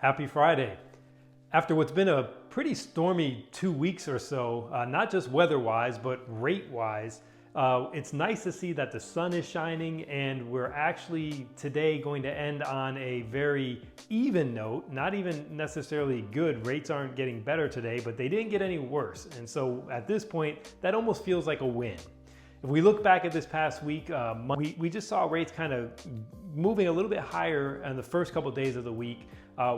Happy Friday. After what's been a pretty stormy 2 weeks or so, not just weather-wise, but rate-wise, it's nice to see that the sun is shining and we're actually today going to end on a very even note, not even necessarily good. Rates aren't getting better today, but they didn't get any worse. And so at this point, that almost feels like a win. If we look back at this past week, we just saw rates kind of moving a little bit higher in the first couple of days of the week.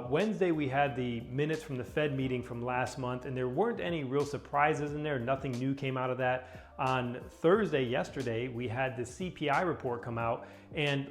Wednesday, we had the minutes from the Fed meeting from last month, and there weren't any real surprises in there. Nothing new came out of that. On Thursday, yesterday, we had the CPI report come out, and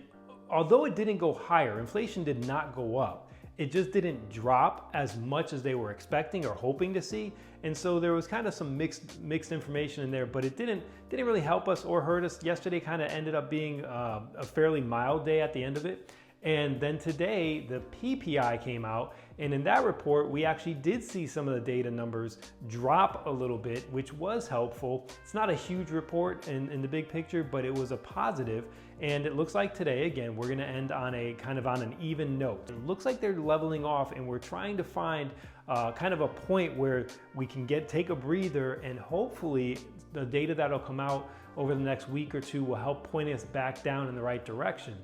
although it didn't go higher, inflation did not go up. It just didn't drop as much as they were expecting or hoping to see. And so there was kind of some mixed information in there, but it didn't really help us or hurt us. Yesterday kind of ended up being a fairly mild day at the end of it. And then today, the PPI came out, and in that report, we actually did see some of the data numbers drop a little bit, which was helpful. It's not a huge report in the big picture, but it was a positive. And it looks like today, again, we're gonna end on a kind of on an even note. It looks like they're leveling off, and we're trying to find kind of a point where we can take a breather, and hopefully the data that'll come out over the next week or two will help point us back down in the right direction.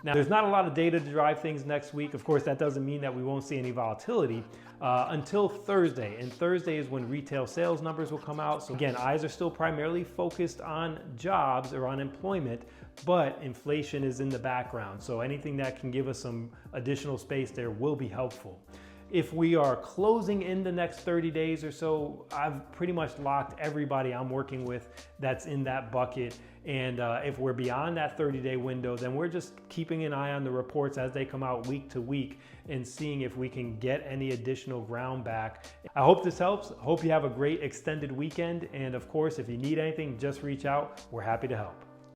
Now, there's not a lot of data to drive things next week. Of course, that doesn't mean that we won't see any volatility until Thursday. And Thursday is when retail sales numbers will come out. So again, eyes are still primarily focused on jobs or on employment, but inflation is in the background. So anything that can give us some additional space there will be helpful. If we are closing in the next 30 days or so, I've pretty much locked everybody I'm working with that's in that bucket. And if we're beyond that 30-day window, then we're just keeping an eye on the reports as they come out week to week and seeing if we can get any additional ground back. I hope this helps. Hope you have a great extended weekend. And of course, if you need anything, just reach out. We're happy to help.